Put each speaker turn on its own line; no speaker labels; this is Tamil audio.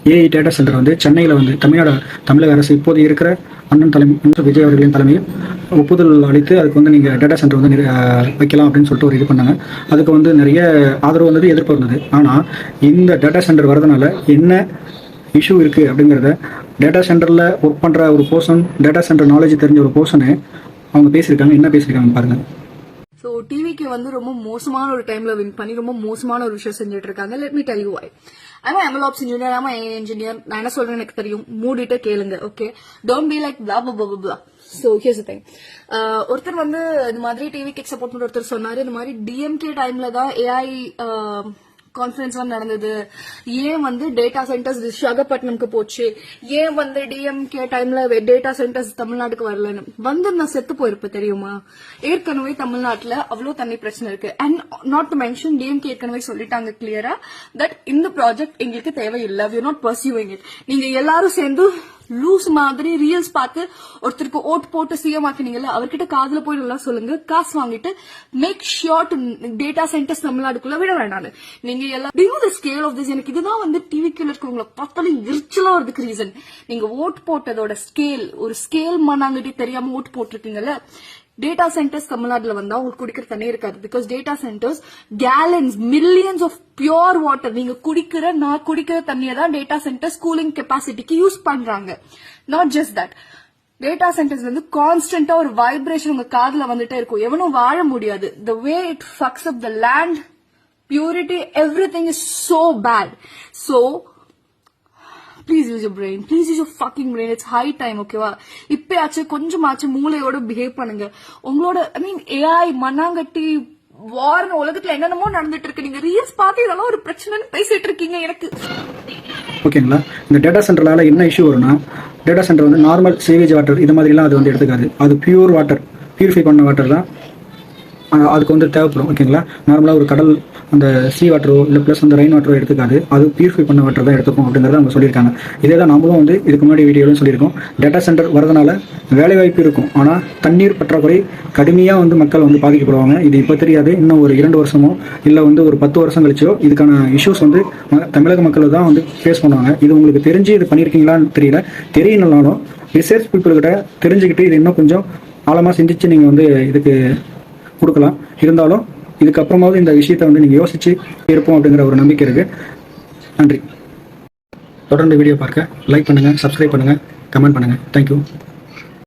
ஏஐ டேட்டா சென்டர் வந்து சென்னையில் வந்து தமிழக அரசு இப்போது இருக்கிற அண்ணன் விஜய் அவர்களின் தலைமையில் ஒப்புதல் அளித்து அதுக்கு வந்து நீங்கள் டேட்டா சென்டர் வந்து வைக்கலாம் அப்படின்னு சொல்லிட்டு ஒரு இது பண்ணாங்க. அதுக்கு வந்து நிறைய ஆதரவு வந்தது, எதிர்ப்பு இருந்தது. ஆனால் இந்த டேட்டா சென்டர் வரதுனால என்ன இஷ்யூ இருக்குது அப்படிங்கிறத டேட்டா சென்டரில் ஒர்க் பண்ணுற ஒரு பர்சன், டேட்டா சென்டர் நாலேஜ் தெரிஞ்ச ஒரு பர்சனு அவங்க பேசியிருக்காங்க. என்ன பேசியிருக்காங்க பாருங்கள்.
ஸோ டிவிக்கு வந்து ரொம்ப மோசமான ஒரு டைம்ல வின் பண்ணி ரொம்ப மோசமான ஒரு விஷயம் செஞ்சுட்டு இருக்காங்க. Let me tell you why. I'm an MLOps engineer, I'm an AI engineer. நான் என்ன சொல்றேன் எனக்கு தெரியும், மூடிட்டு கேளுங்க. Okay, don't be like blah blah blah blah blah. So here's the thing. ஒருத்தர் வந்து இந்த மாதிரி டிவிக்கு சப்போர்ட் பண்ற ஒருத்தர் சொன்னாரு, இந்த மாதிரி டிஎம்கே டைம்ல தான் ஏஐ கான்ஃபரன்ஸ் நடந்தது, ஏன் வந்து டேட்டா சென்டர்ஸ் விசாகப்பட்டினம்க்கு போச்சு, ஏன் வந்து டிஎம்கே டைம்ல டேட்டா சென்டர்ஸ் தமிழ்நாட்டுக்கு வரலன்னு வந்து நான் செத்து போயிருப்பேன் தெரியுமா. ஏற்கனவே தமிழ்நாட்டுல அவ்வளவு தண்ணி பிரச்சனை இருக்கு. And not to mention DMK ஏற்கனவே சொல்லிட்டாங்க கிளியரா தட் இந்த ப்ராஜெக்ட் எங்களுக்கு தேவையில்லை, we are not pursuing it. நீங்க எல்லாரும் சேர்ந்து லூஸ் மாதிரி ரீல்ஸ் பார்த்து ஒருத்தருக்கு ஓட் போட்டு சிஎம் ஆக்கினீங்கல்ல, அவர்கிட்ட காதுல போய் நல்லா சொல்லுங்க, காசு வாங்கிட்டு make sure to data centers தமிழ்நாடுக்குள்ள விட வேண்டாம். நீங்க எல்லாம் தி ஸ்கேல் ஆஃப் திஸ். எனக்கு இதுதான் வந்து டிவிக்குள்ள இருக்கவங்களை பார்த்தாலும் எரிச்சலா வரதுக்கு ரீசன். நீங்க ஓட் போட்டதோட ஸ்கேல், ஒரு ஸ்கேல் மண்ணாங்கட்டி தெரியாம ஓட் போட்டிருக்கீங்கல்ல. டேட்டா சென்டர்ஸ் தமிழ்நாட்டுல வந்தா உங்களுக்கு குடிக்கிற தண்ணி இருக்காது. Because data centres gallons, millions of pure water, நீங்க நான் குடிக்கிற தண்ணியை தான் டேட்டா சென்டர்ஸ் கூலிங் கெப்பாசிட்டிக்கு யூஸ் பண்றாங்க. Not just that, data centres வந்து கான்ஸ்டன்டா ஒரு வைப்ரேஷன் உங்க காதுல வந்துட்டே இருக்கும். எவனும் வாழ முடியாது. The way it fucks up the land, purity, everything is so bad. So please use your brain, please use your fucking brain. It's high time, ஓகேவா? இப்பயாச்சும் கொஞ்சமாச்சும் மூளையோட பிஹேவ் பண்ணுங்க. உங்களோட ஏஐ மண்ணாங்கட்டி வார்னு உலகத்துல என்னென்னமோ நடந்துட்டு இருக்கு. நீங்க ரீல்ஸ் பார்த்து இதெல்லாம் ஒரு பிரச்சனைன்னு பேசிட்டு இருக்கீங்க. எனக்கு
ஓகேங்களா? இந்த டேட்டா சென்டர்னால என்ன இஷ்யூ வரும்னா, டேட்டா சென்டர் வந்து நார்மல் சேவேஜ் வாட்டர் இது மாதிரிலாம் அது வந்து எடுத்துக்காது. அது பியூர் வாட்டர், பியூரிஃபை பண்ண வாட்டர் தான் அதுக்கு வந்து தேவைப்படும். ஓகேங்களா? நார்மலாக ஒரு கடல் அந்த சீ வாட்டரோ இல்லை ப்ளஸ் அந்த ரெயின் வாட்டரோ எடுத்துக்காது. அது பியூரிஃபை பண்ண வாட்டர் தான் எடுத்துக்கும் அப்படிங்கிறத அவங்க சொல்லியிருக்காங்க. இதே தான் நம்மளும் வந்து இதுக்கு முன்னாடி வீடியோலையும் சொல்லியிருக்கோம். டேட்டா சென்டர் வரதுனால வேலைவாய்ப்பு இருக்கும், ஆனால் தண்ணீர் பற்றாக்குறை கடுமையாக வந்து மக்கள் வந்து பாதிக்கப்படுவாங்க. இது இப்போ தெரியாது, இன்னும் ஒரு 2 வருஷமோ இல்லை வந்து ஒரு 10 வருஷம் கழிச்சோ இதுக்கான இஷ்யூஸ் வந்து தமிழக மக்கள் தான் வந்து ஃபேஸ் பண்ணுவாங்க. இது உங்களுக்கு தெரிஞ்சு இது பண்ணியிருக்கீங்களான்னு தெரியல. தெரியலனாலும் ரிசர்ச் பீப்புள்கிட்ட தெரிஞ்சுக்கிட்டு இது இன்னும் கொஞ்சம் ஆழமாக சிந்திச்சு நீங்கள் வந்து இதுக்கு கொடுக்கலாம். இருந்தாலும் இதுக்கப்புறமாவது இந்த விஷயத்தை வந்து நீங்கள் யோசிச்சு இருப்போம் அப்படிங்கிற ஒரு நம்பிக்கை இருக்கு. நன்றி. தொடர்ந்து வீடியோ பார்க்க லைக் பண்ணுங்க, சப்ஸ்கிரைப் பண்ணுங்க, கமெண்ட் பண்ணுங்க. தேங்க்யூ.